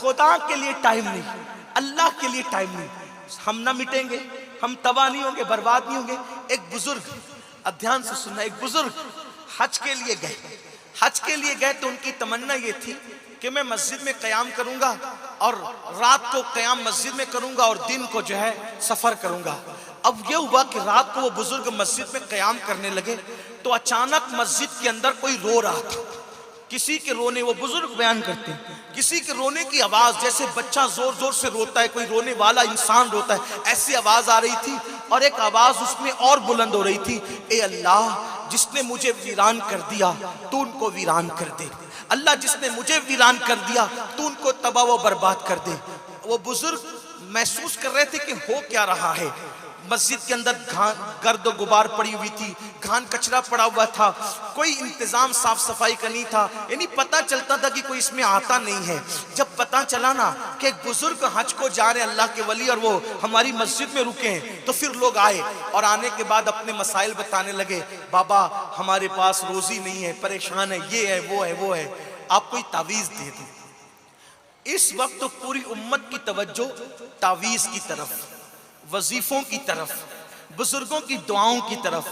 خدا کے لیے ٹائم نہیں، اللہ کے لیے ٹائم نہیں. ہم نہ مٹیں گے، ہم تباہ نہیں ہوں گے، برباد نہیں ہوں گے. ایک بزرگ، اب دھیان سے سننا، ایک بزرگ حج کے لیے گئے تو ان کی تمنا یہ تھی کہ میں مسجد میں قیام کروں گا اور رات کو قیام مسجد میں کروں گا اور دن کو جو ہے سفر کروں گا. اب یہ ہوا کہ رات کو وہ بزرگ مسجد میں قیام کرنے لگے تو اچانک مسجد کے اندر کوئی رو رہا تھا. کسی کے رونے، وہ بزرگ بیان کرتے ہیں، کسی کے رونے کی آواز جیسے بچہ زور زور سے روتا ہے، کوئی رونے والا انسان روتا ہے، ایسی آواز آ رہی تھی. اور ایک آواز اس میں اور بلند ہو رہی تھی، اے اللہ جس نے مجھے ویران کر دیا تو ان کو ویران کر دے. اللہ جس نے مجھے ویران کر دیا تو ان کو تباہ و برباد کر دے. وہ بزرگ محسوس کر رہے تھے کہ ہو کیا رہا ہے. مسجد کے اندر گرد و غبار پڑی ہوئی تھی، گھان کچرا پڑا ہوا تھا، کوئی انتظام صاف صفائی کا نہیں تھا. یعنی پتہ چلتا تھا کہ کوئی اس میں آتا نہیں ہے. جب پتہ چلا نا کہ ایک بزرگ حج کو جا رہے اللہ کے ولی اور وہ ہماری مسجد میں رکے ہیں، تو پھر لوگ آئے اور آنے کے بعد اپنے مسائل بتانے لگے. بابا ہمارے پاس روزی نہیں ہے، پریشان ہے، یہ ہے وہ ہے، آپ کوئی تعویذ دے دیں. اس وقت پوری امت کی توجہ تعویذ کی طرف، وظیفوں کی طرف، بزرگوں کی دعاؤں کی طرف.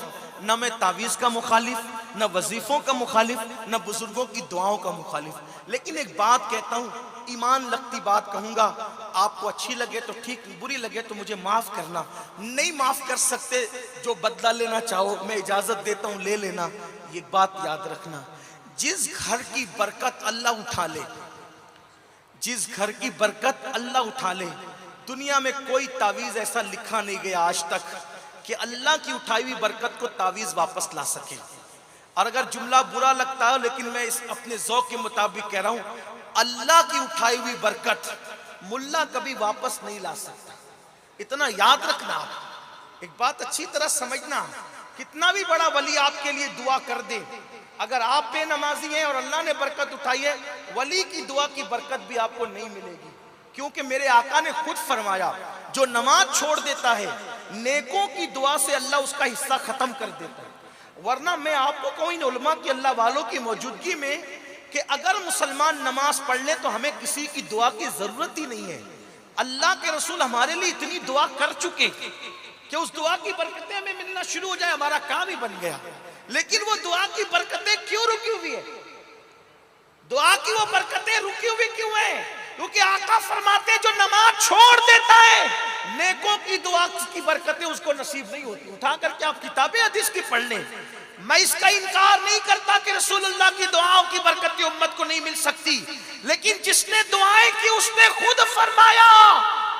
نہ میں تعویذ کا مخالف، نہ وظیفوں کا مخالف، نہ بزرگوں کی دعاؤں کا مخالف. لیکن ایک بات کہتا ہوں، ایمان لگتی بات کہوں گا، آپ کو اچھی لگے تو ٹھیک، بری لگے تو مجھے معاف کرنا. نہیں معاف کر سکتے، جو بدلہ لینا چاہو میں اجازت دیتا ہوں، لے لینا. یہ بات یاد رکھنا، جس گھر کی برکت اللہ اٹھا لے، جس گھر کی برکت اللہ اٹھا لے، دنیا میں کوئی تعویذ ایسا لکھا نہیں گیا آج تک کہ اللہ کی اٹھائی ہوئی برکت کو تعویذ واپس لا سکے. اور اگر جملہ برا لگتا ہے لیکن میں اس اپنے ذوق کے مطابق کہہ رہا ہوں، اللہ کی اٹھائی ہوئی برکت ملا کبھی واپس نہیں لا سکتا. اتنا یاد رکھنا. آپ ایک بات اچھی طرح سمجھنا، کتنا بھی بڑا ولی آپ کے لیے دعا کر دے، اگر آپ بے نمازی ہیں اور اللہ نے برکت اٹھائی ہے، ولی کی دعا کی برکت بھی آپ کو نہیں ملے گی. کیونکہ میرے آقا نے خود فرمایا، جو نماز چھوڑ دیتا ہے نیکوں کی دعا سے اللہ اس کا حصہ ختم کر دیتا ہے. ورنہ میں آپ کو کہوں ان علماء کی، اللہ والوں کی موجودگی میں، کہ اگر مسلمان نماز پڑھ لے تو ہمیں کسی کی دعا کی ضرورت ہی نہیں ہے. اللہ کے رسول ہمارے لیے اتنی دعا کر چکے کہ اس دعا کی برکتیں ہمیں ملنا شروع ہو جائے، ہمارا کام ہی بن گیا. لیکن وہ دعا کی برکتیں کیوں رکی ہوئی ہیں؟ دعا کی وہ برکتیں رکی ہوئی کیوں ہیں؟ کیونکہ آقا فرماتے ہیں جو نماز چھوڑ دیتا ہے نیکوں کی دعا کی برکتیں اس کو نصیب نہیں ہوتی. اٹھا کر کے آپ کتابیں حدیث کی پڑھ لیں. میں اس کا انکار نہیں کرتا کہ رسول اللہ کی دعاؤں کی برکتیں امت کو نہیں مل سکتی، لیکن جس نے دعائیں کی اس نے خود فرمایا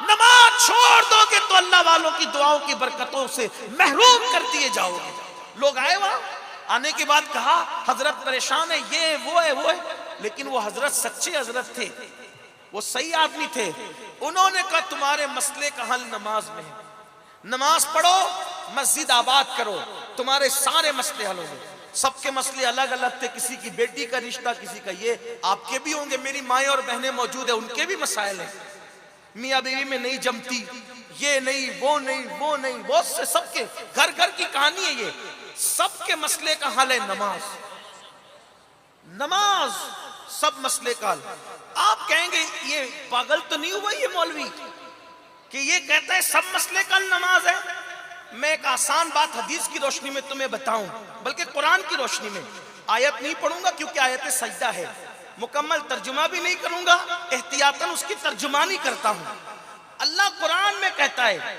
نماز چھوڑ دو گے تو اللہ والوں کی دعاؤں کی برکتوں سے محروم کر دیے جاؤ گے. لوگ آئے وہاں، آنے کے بعد کہا حضرت پریشان ہے، یہ وہ ہے، لیکن وہ حضرت سچے حضرت تھے، وہ صحیح آدمی تھے. انہوں نے کہا تمہارے مسئلے کا حل نماز میں ہے، نماز پڑھو، مسجد آباد کرو، تمہارے سارے مسئلے حل ہوں گے. سب کے مسئلے الگ الگ تھے، کسی کی بیٹی کا رشتہ، کسی کا یہ، آپ کے بھی ہوں گے، میری مائیں اور بہنیں موجود ہیں، ان کے بھی مسائل ہیں. میاں بیوی میں نہیں جمتی، یہ نہیں، وہ نہیں، بہت سے، سب کے گھر گھر کی کہانی ہے. یہ سب کے مسئلے کا حل ہے نماز، سب مسئلے کا حل. آپ کہیں گے یہ پاگل تو نہیں ہوا یہ مولوی کہ یہ کہتا ہے سب مسئلے کا حل نماز ہے؟ میں ایک آسان بات حدیث کی روشنی میں تمہیں بتاؤں، بلکہ قرآن کی روشنی میں. آیت نہیں پڑھوں گا کیونکہ آیت سجدہ ہے، مکمل ترجمہ بھی نہیں کروں گا، احتیاطاً اس کی ترجمانی کرتا ہوں. اللہ قرآن میں کہتا ہے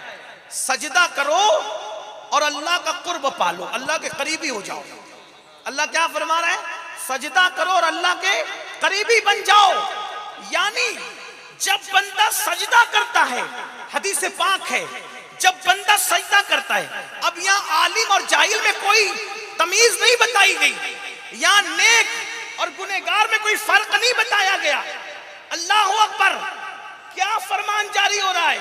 سجدہ کرو اور اللہ کا قرب پالو، اللہ کے قریبی ہو جاؤ. اللہ کیا فرما رہا ہے؟ سجدہ کرو اور اللہ کے قریبی بن جاؤ. یعنی جب بندہ سجدہ کرتا ہے، حدیث پاک ہے، جب بندہ سجدہ کرتا ہے، اب یہاں عالم اور جاہل میں کوئی تمیز نہیں بتائی گئی، یہاں نیک اور گنہگار میں کوئی فرق نہیں بتایا گیا. اللہ اکبر، کیا فرمان جاری ہو رہا ہے،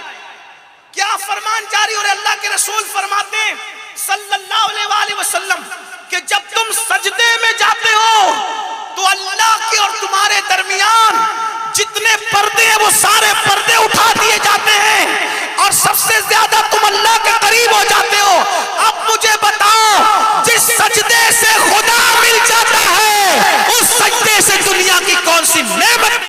کیا فرمان جاری ہو رہا ہے. اللہ کے رسول فرماتے ہیں صلی اللہ علیہ وآلہ وسلم کہ جب تم سجدے میں جاتے ہو تو اللہ کے اور تمہارے درمیان جتنے پردے ہیں وہ سارے پردے اٹھا دیے جاتے ہیں اور سب سے زیادہ تم اللہ کے قریب ہو جاتے ہو. اب مجھے بتاؤ جس سجدے سے خدا مل جاتا ہے اس سجدے سے دنیا کی کون سی نعمت